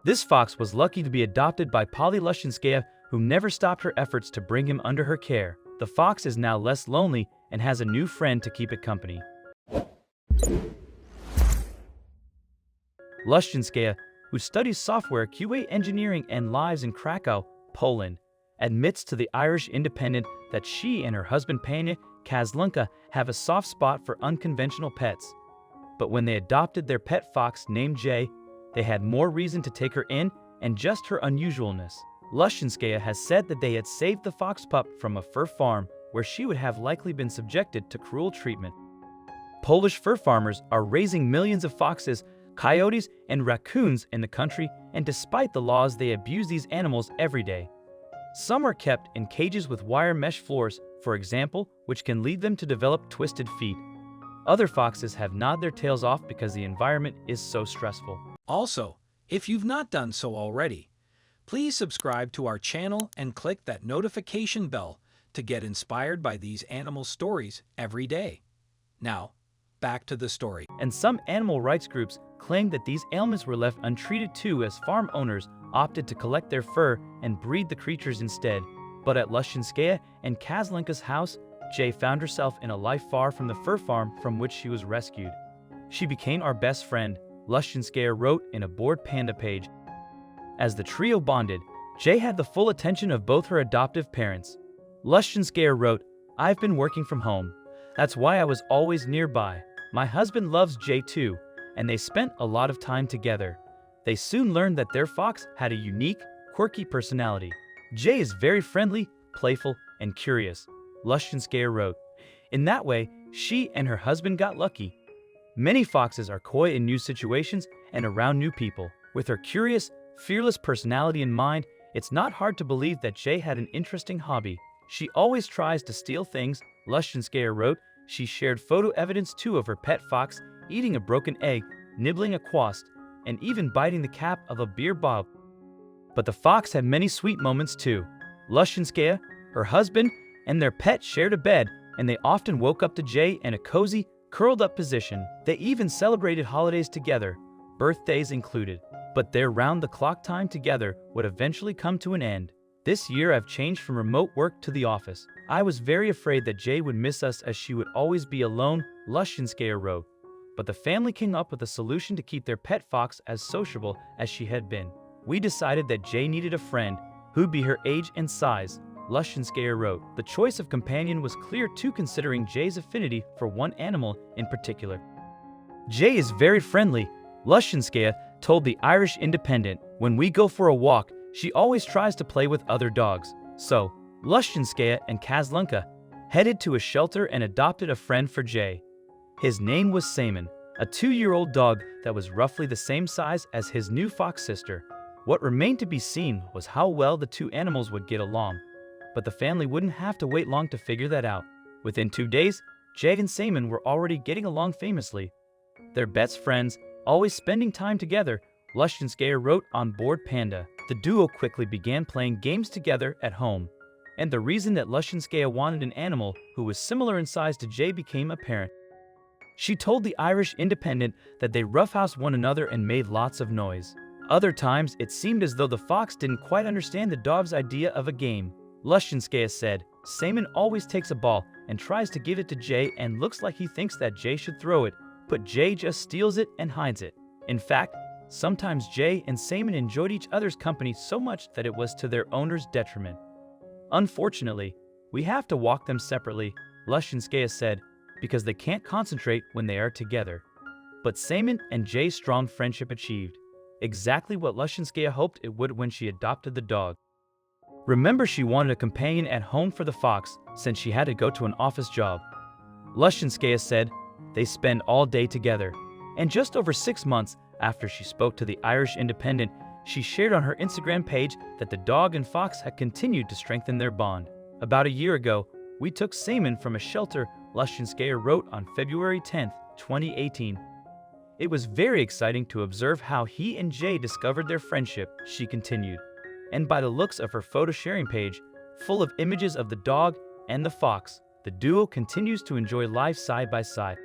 This fox was lucky to be adopted by Polly Lushinskaya, who never stopped her efforts to bring him under her care. The fox is now less lonely and has a new friend to keep it company. Lushinskaya, who studies software QA engineering and lives in Krakow, Poland, admits to the Irish Independent that she and her husband Pania Kazlunka have a soft spot for unconventional pets. But when they adopted their pet fox named Jay, they had more reason to take her in and just her unusualness. Lushinskaya has said that they had saved the fox pup from a fur farm where she would have likely been subjected to cruel treatment. Polish fur farmers are raising millions of foxes, coyotes, and raccoons in the country, and despite the laws, they abuse these animals every day. Some are kept in cages with wire mesh floors, for example, which can lead them to develop twisted feet. Other foxes have gnawed their tails off because the environment is so stressful. Also, if you've not done so already, please subscribe to our channel and click that notification bell to get inspired by these animal stories every day. Now, back to the story. And some animal rights groups claim that these ailments were left untreated too, as farm owners opted to collect their fur and breed the creatures instead. But at Lushinskaya and Kazlunka's house, Jay found herself in a life far from the fur farm from which she was rescued. She became our best friend, Lushinskaya wrote in a Bored Panda page. As the trio bonded, Jay had the full attention of both her adoptive parents. Lushinskaya wrote, "I've been working from home. That's why I was always nearby. My husband loves Jay too, and they spent a lot of time together. They soon learned that their fox had a unique, quirky personality. Jay is very friendly, playful, and curious," Lushinskaya wrote. In that way, she and her husband got lucky. Many foxes are coy in new situations and around new people. With her curious, fearless personality in mind, it's not hard to believe that Jay had an interesting hobby. She always tries to steal things, Lushinskaya wrote. She shared photo evidence too of her pet fox eating a broken egg, nibbling a quost, and even biting the cap of a beer bottle. But the fox had many sweet moments too. Lushinskaya, her husband, and their pet shared a bed, and they often woke up to Jay in a cozy, curled-up position. They even celebrated holidays together, birthdays included. But their round-the-clock time together would eventually come to an end. This year I've changed from remote work to the office. I was very afraid that Jay would miss us as she would always be alone, Lushinskaya wrote. But the family came up with a solution to keep their pet fox as sociable as she had been. We decided that Jay needed a friend who'd be her age and size, Lushinskaya wrote. The choice of companion was clear too, considering Jay's affinity for one animal in particular. Jay is very friendly, Lushinskaya told the Irish Independent. When we go for a walk, she always tries to play with other dogs. So, Lushinskaya and Kazlunka headed to a shelter and adopted a friend for Jay. His name was Simon, a 2-year-old dog that was roughly the same size as his new fox sister. What remained to be seen was how well the two animals would get along. But the family wouldn't have to wait long to figure that out. Within 2 days, Jay and Simon were already getting along famously. Their best friends, always spending time together, Lushinskaya wrote on Bored Panda. The duo quickly began playing games together at home, and the reason that Lushinskaya wanted an animal who was similar in size to Jay became apparent. She told the Irish Independent that they roughhoused one another and made lots of noise. Other times, it seemed as though the fox didn't quite understand the dog's idea of a game. Lushinskaya said, "Simon always takes a ball and tries to give it to Jay and looks like he thinks that Jay should throw it, but Jay just steals it and hides it. In fact, sometimes Jay and Simon enjoyed each other's company so much that it was to their owner's detriment. Unfortunately, we have to walk them separately," Lushinskaya said, "because they can't concentrate when they are together." But Simon and Jay's strong friendship achieved exactly what Lushinskaya hoped it would when she adopted the dog. Remember, she wanted a companion at home for the fox since she had to go to an office job. Lushinskaya said they spend all day together, and just over 6 months after she spoke to the Irish Independent, she shared on her Instagram page that the dog and fox had continued to strengthen their bond. "About a year ago, we took Simon from a shelter," Lushinskaya wrote on February 10, 2018. "It was very exciting to observe how he and Jay discovered their friendship," she continued. And by the looks of her photo sharing page, full of images of the dog and the fox, the duo continues to enjoy life side by side.